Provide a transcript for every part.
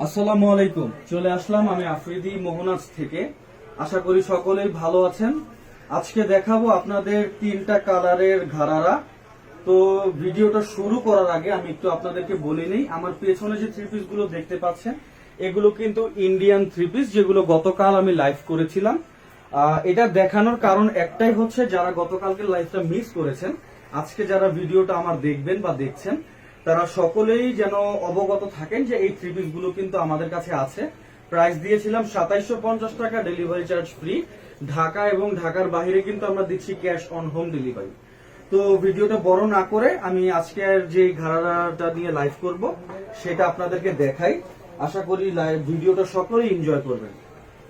আসসালামু আলাইকুম। চলে আসলাম আমি আফ্রিদি মোহনাজ থেকে। আশা করি সকলেই ভালো আছেন। আজকে দেখাবো আপনাদের তিনটা কালারের ঘাড়ারা। তো ভিডিওটা শুরু করার আগে আমি একটু আপনাদেরকে বলে নেই, আমার পেছনে যে থ্রি পিস গুলো দেখতে পাচ্ছেন এগুলো কিন্তু ইন্ডিয়ান থ্রি পিস, যেগুলো গতকাল আমি লাইভ করেছিলাম। এটা দেখানোর কারণ একটাই হচ্ছে, যারা গতকালকে লাইভটা মিস করেছেন, আজকে যারা ভিডিওটা আমার দেখবেন বা দেখছেন, তারা সকলেই যেন অবগত থাকেন যে এই থ্রি পিস গুলো কিন্তু আমাদের কাছে আছে। প্রাইস দিয়েছিলাম 2750 টাকা, ডেলিভারি চার্জ ফ্রি। ঢাকা এবং ঢাকার বাইরে কিন্তু আমরা দিচ্ছি ক্যাশ অন হোম ডেলিভারি। তো ভিডিওটা বড় না করে আমি আজকের যে ঘাড়াটা নিয়ে লাইভ করব সেটা আপনাদেরকে দেখাই। আশা করি ভিডিওটা সকলেই এনজয় করবেন।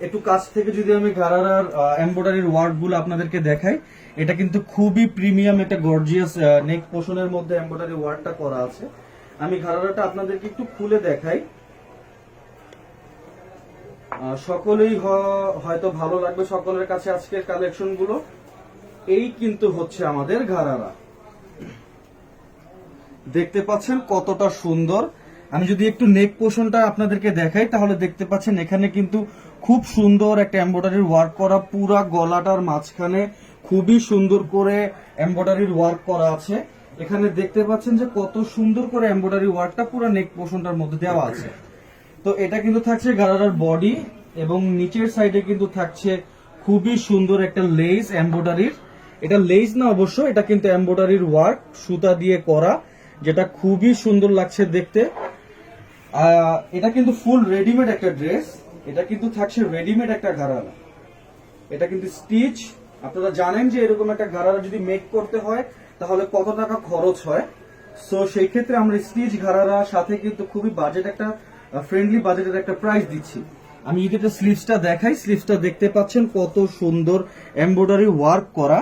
একটু কাছ থেকে যদি আমি ঘাড়ার এমব্রয়ডারির ওয়ার্ক গুলো আপনাদেরকে দেখাই, এটা কিন্তু খুবই প্রিমিয়াম, একটা গর্জিয়াস নেক পোর্শনের মধ্যে এমব্রয়ডারি ওয়ার্কটা করা আছে। আমি ঘাড়াটা আপনাদেরকে একটু খুলে দেখাই, সকলেই হয়তো ভালো লাগবে সকলের কাছে আজকের কালেকশন গুলো। এই কিন্তু হচ্ছে আমাদের ঘাড়ারা, দেখতে পাচ্ছেন কতটা সুন্দর। আমি যদি একটু নেক পোর্শনটা আপনাদেরকে দেখাই, তাহলে দেখতে পাচ্ছেন এখানে কিন্তু খুব সুন্দর একটা এমব্রয়ডারির ওয়ার্ক করা, পুরা গলাটার মাঝখানে খুবই সুন্দর করে এমব্রয়ডারির ওয়ার্ক করা আছে। এখানে দেখতে পাচ্ছেন যে কত সুন্দর করে এমব্রয়ডারি ওয়ার্কটা পুরো নেক পোর্শনটার মধ্যে দেওয়া আছে। তো এটা কিন্তু থাকছে গারারার বডি, এবং নিচের সাইডে কিন্তু থাকছে খুবই সুন্দর একটা লেস এমব্রয়ডারির। এটা লেস না অবশ্য, এটা কিন্তু এমব্রয়ডারির ওয়ার্ক সুতা দিয়ে করা, যেটা খুবই সুন্দর লাগছে দেখতে। এটা কিন্তু ফুল রেডিমেড একটা ড্রেস, এটা কিন্তু থাকছে রেডিমেড একটা ঘাড়ারা। এটা কিন্তু স্টিচ, আপনারা জানেন যে এরকম একটা ঘাড়ারা যদি মেক করতে হয় তাহলে কত টাকা খরচ হয়। সো সেই ক্ষেত্রে আমরা স্টিচ ঘাড়ারা সাথে কিন্তু খুবই বাজেট একটা ফ্রেন্ডলি বাজেটের একটা প্রাইস দিচ্ছি। আমি যদি একটা স্লিভসটা দেখাই, স্লিভসটা দেখতে পাচ্ছেন কত সুন্দর এমব্রয়ডারি ওয়ার্ক করা,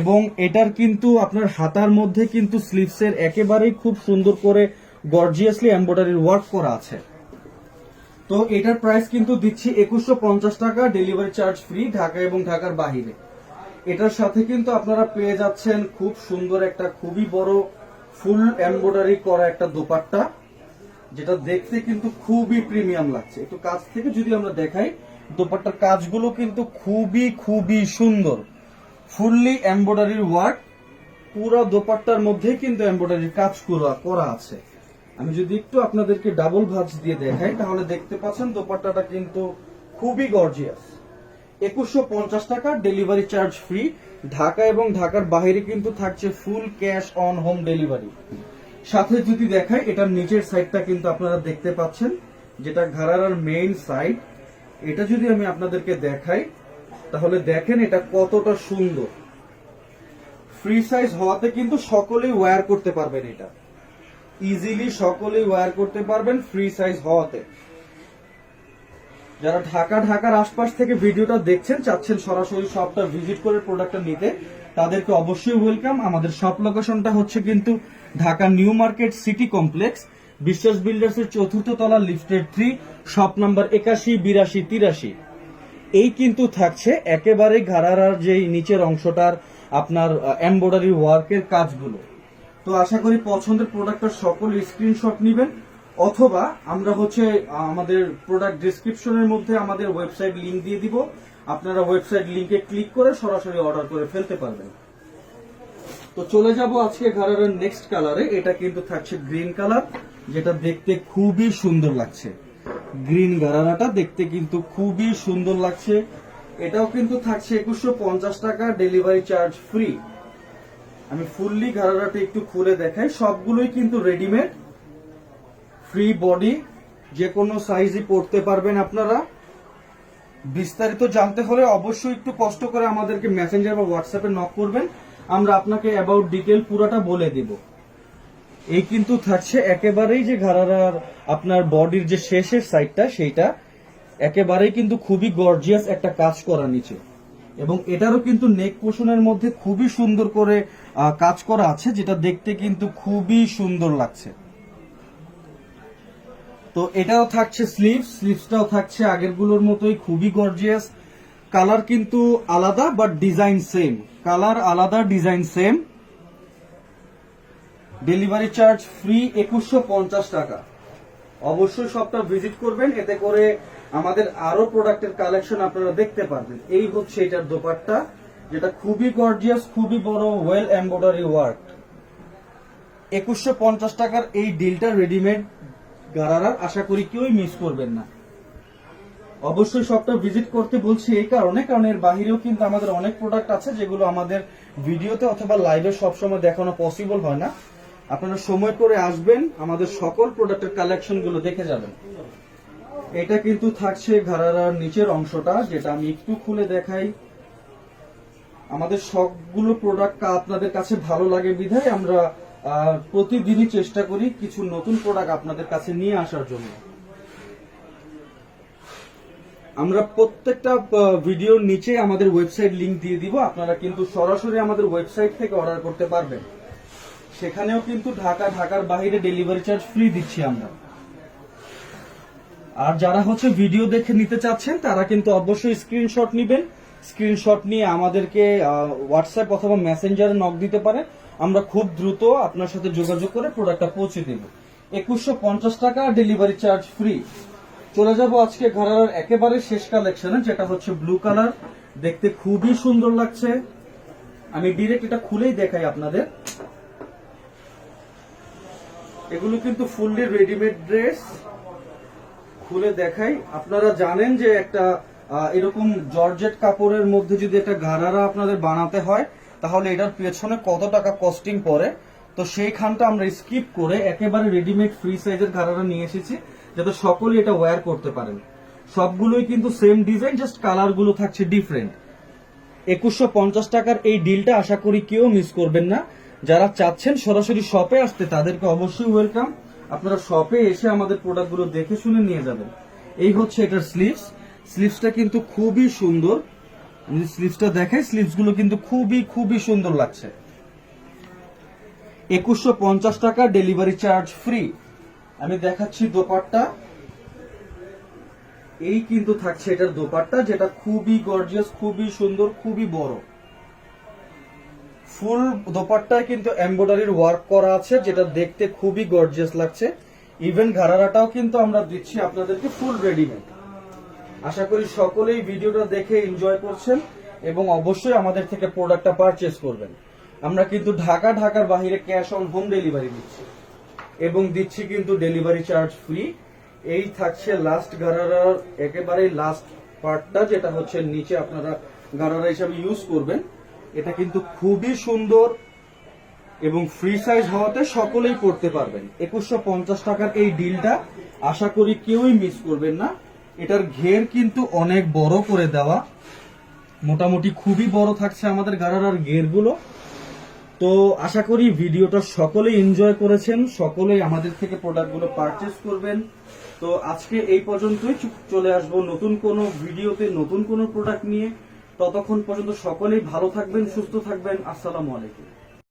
এবং এটার কিন্তু আপনার হাতার মধ্যে কিন্তু স্লিভসের একেবারেই খুব সুন্দর করে গর্জিয়াসলি এমব্রয়ডারি ওয়ার্ক করা আছে। তো এটার প্রাইস কিন্তু দিচ্ছি 2150 টাকা, ডেলিভারি চার্জ ফ্রি, ঢাকা এবং ঢাকার বাহিরে। এটার সাথে কিন্তু আপনারা পেয়ে যাচ্ছেন খুব সুন্দর একটা খুবই বড় ফুল এমব্রয়ডারি করা একটা দোপাট্টা, যেটা দেখতে কিন্তু খুবই প্রিমিয়াম লাগছে। একটু কাছ থেকে যদি আমরা দেখাই, দোপাট্টার কাজগুলো কিন্তু খুবই খুবই সুন্দর, ফুললি এমব্রয়ডারির ওয়ার্ক, পুরো দোপাট্টার মধ্যে কিন্তু এমব্রয়ডারির কাজ করা আছে। আমি যদি একটু আপনাদেরকে ডাবল ভাঁজ দিয়ে দেখাই, তাহলে দেখতে পাচ্ছেন দোপাট্টাটা কিন্তু খুবই গর্জিয়াস। 2150 টাকা, ডেলিভারি চার্জ ফ্রি, ঢাকা এবং ঢাকার বাইরে কিন্তু থাকছে full cash on home delivery. সাথে যদি দেখাই, এটার নিচের সাইডটা কিন্তু আপনারা দেখতে পাচ্ছেন, যেটা ঘাড়ার মেইন সাইড। এটা যদি আমি আপনাদেরকে দেখাই, তাহলে দেখেন এটা কতটা সুন্দর। ফ্রি সাইজ হওয়াতে কিন্তু সকলেই ওয়্যার করতে পারবেন, এটা ইজিলি সকলেই ওয়্যার করতে পারবেন ফ্রি সাইজ হওয়াতে। যারা ঢাকার আশপাশ থেকে ভিডিওটা দেখছেন, চাচ্ছেন সরাসরি শপটা ভিজিট করে প্রোডাক্টটা নিতে, তাদেরকে অবশ্যই ওয়েলকাম। আমাদের শপ লোকেশনটা হচ্ছে কিন্তু Dhaka new market city complex, বিশ্বাস বিল্ডার্স এর 4th তলা, লিফটের 3, শপ নাম্বার 81, 82, 83। এই কিন্তু থাকছে একেবারে ঘাড়ার যে নিচের অংশটার আপনার এমব্রয়ডারি ওয়ার্কের কাজগুলো। তো আশা করি পছন্দের প্রোডাক্টটা সকল স্ক্রিনশট নেবেন, অথবা আমরা হচ্ছে আমাদের প্রোডাক্ট ডিসক্রিপশনের মধ্যে আমাদের ওয়েবসাইট লিংক দিয়ে দিব, আপনারা ওয়েবসাইট লিংকে ক্লিক করে সরাসরি অর্ডার করে ফেলতে পারবেন। তো চলে যাব আজকে ঘাড়ারের নেক্সট কালারে। এটা কিন্তু থাকছে গ্রিন কালার, যেটা দেখতে খুবই সুন্দর লাগছে। গ্রিন ঘাড়ারাটা দেখতে কিন্তু খুবই সুন্দর লাগছে। এটাও কিন্তু থাকছে 2150 টাকা, ডেলিভারি চার্জ ফ্রি। আমি ফুললি ঘাড়ারাটা একটু খুলে দেখাই, সবগুলোই কিন্তু রেডিমেড, ফ্রি বডি, যে কোনো সাইজই পরতে পারবেন আপনারা। বিস্তারিত জানতে হলে অবশ্যই একটু কষ্ট করে আমাদেরকে মেসেঞ্জার বা হোয়াটসঅ্যাপে নক করবেন, আমরা আপনাকে অ্যাবাউট ডিটেল পুরোটা বলে দিব। এই কিন্তু থাকছে একেবারেই যে ঘাড়ার আপনার বডির যে শেষের সাইডটা, সেইটা একেবারেই কিন্তু খুবই গর্জিয়াস একটা কাজ করা নিচে, এবং এটারও কিন্তু নেক পোর্শনের মধ্যে খুবই সুন্দর করে কাজ করা আছে, যেটা দেখতে কিন্তু খুবই সুন্দর লাগছে। তো এটাও থাকছে স্লিভসটাও থাকছে আগের গুলোর মতোই খুবই গর্জিয়াস। কালার কিন্তু আলাদা, বাট ডিজাইন সেম, কালার আলাদা, design same. Delivery charge free, 2150 টাকা। অবশ্যই শপটা ভিজিট করবেন, এতে করে আমাদের আরো প্রোডাক্টের কালেকশন আপনারা দেখতে পারবেন। এই হচ্ছে এটার দোপাট্টা, যেটা খুবই গর্জিয়াস, খুবই বড়, ওয়েল এমব্রয়ডারি ওয়ার্ক। 2150 টাকার এই ডিলটা রেডিমেড গারারার, আশা করি কেউই মিস করবেন না। অবশ্যই শপটা ভিজিট করতে বলছি এই কারণে, কারণ এর বাহিরেও কিন্তু আমাদের অনেক প্রোডাক্ট আছে যেগুলো আমাদের ভিডিওতে অথবা লাইভে সবসময় দেখানো পসিবল হয় না। আপনারা সময় করে আসবেন, আমাদের সকল প্রোডাক্টের কালেকশন গুলো দেখে যাবেন। এটা কিন্তু থাকছে ঘাড়ারার নিচের অংশটা, যেটা আমি একটু খুলে দেখাই। আমাদের সবগুলো প্রোডাক্ট আপনাদের কাছে ভালো লাগে বিধায় আমরা প্রতিদিনই চেষ্টা করি কিছু নতুন প্রোডাক্ট আপনাদের কাছে নিয়ে আসার জন্য। আমরা প্রত্যেকটা ভিডিওর নিচে আমাদের ওয়েবসাইট লিংক দিয়ে দিব, আপনারা কিন্তু সরাসরি আমাদের ওয়েবসাইট থেকে অর্ডার করতে পারবেন। সেখানেও কিন্তু ঢাকার বাইরে ডেলিভারি চার্জ ফ্রি দিচ্ছি আমরা। আর যারা হচ্ছে ভিডিও দেখে নিতে চাচ্ছেন তারা কিন্তু অবশ্যই স্ক্রিনশট নেবেন, স্ক্রিনশট নিয়ে আমাদেরকে হোয়াটসঅ্যাপ অথবা মেসেঞ্জারে নক দিতে পারেন, আমরা খুব দ্রুত আপনার সাথে যোগাযোগ করে প্রোডাক্টটা পৌঁছে দেব। 2150 টাকা, ডেলিভারি চার্জ ফ্রি। চলে যাব আজকে ঘাড়ার একেবারে শেষ কালেকশনে, যেটা হচ্ছে ব্লু কালার। দেখতে খুবই সুন্দর লাগছে, আমি ডিরেক্ট এটা খুলেই দেখাই আপনাদের। এগুলো কিন্তু ফুললি রেডিমেড ড্রেস, খুলে দেখাই। আপনারা জানেন যে একটা এরকম জর্জেট কাপড়ের মধ্যে যদি একটা ঘাড়ারা আপনাদের বানাতে হয় তাহলে এটার পেছনে কত টাকা কস্টিং পড়ে। তো সেই খানটা আমরা স্কিপ করে একেবারে রেডিমেড ফ্রি সাইজের ঘাড়ারা নিয়ে এসেছি, যাতে সকলেই এটা ওয়্যার করতে পারেন। সবগুলোই কিন্তু সেম ডিজাইন, জাস্ট কালার গুলো থাকছে ডিফারেন্ট। 2150 টাকার এই ডিলটা আশা করি কেউ মিস করবেন না। যারা চাচ্ছেন সরাসরি শপে আসতে তাদেরকে অবশ্যই ওয়েলকাম, আপনারা শপে এসে আমাদের প্রোডাক্টগুলো দেখে শুনে নিয়ে যাবেন। এই হচ্ছে এটার স্লিভস, স্লিভসটা কিন্তু খুবই সুন্দর। স্লিভসটা দেখাই, স্লিভস গুলো কিন্তু খুবই সুন্দর লাগছে। 2150 টাকা, ডেলিভারি চার্জ ফ্রি। আমি দেখাচ্ছি দোপাট্টা, এই কিন্তু থাকছে এটার দোপাট্টা, যেটা খুবই গর্জিয়াস, খুবই সুন্দর, খুবই বড়। ফুল দোপাট্টায় কিন্তু এমব্রয়ডারির ওয়ার্ক করা আছে, যেটা দেখতে খুবই গর্জিয়াস লাগছে। ইভেন ঘাড়ারাটাও কিন্তু আমরা দিচ্ছি আপনাদেরকে ফুল রেডিমেড। আশা করি সকলেই ভিডিওটা দেখে এনজয় করছেন এবং অবশ্যই আমাদের থেকে প্রোডাক্টটা পারচেজ করবেন। আমরা কিন্তু ঢাকার বাইরে ক্যাশ অন হোম ডেলিভারি দিচ্ছি এবং দিচ্ছি কিন্তু ডেলিভারি চার্জ ফ্রি। এই থাকছে লাস্ট ঘাড়ারার একেবারে লাস্ট পার্টটা, যেটা হচ্ছে নিচে আপনারা ঘাড়ারা হিসাবে ইউজ করবেন। এটা কিন্তু খুবই সুন্দর এবং ফ্রি সাইজ হওয়াতে সকলেই পড়তে পারবেন। 2150 টাকার এই ডিলটা আশা করি কেউই মিস করবেন না। এটার ঘের কিন্তু অনেক বড় করে দেওয়া, মোটামুটি খুবই বড় থাকছে আমাদের ঘাড়ার ঘেরগুলো। তো আশা করি ভিডিওটা সকলেই এনজয় করেছেন, সকলেই আমাদের থেকে প্রোডাক্টগুলো পারচেজ করবেন। তো আজকে এই পর্যন্তই, চলে আসবো নতুন কোনো ভিডিওতে নতুন কোনো প্রোডাক্ট নিয়ে। ততক্ষণ পর্যন্ত সকলেই ভালো থাকবেন, সুস্থ থাকবেন। আসসালামু আলাইকুম।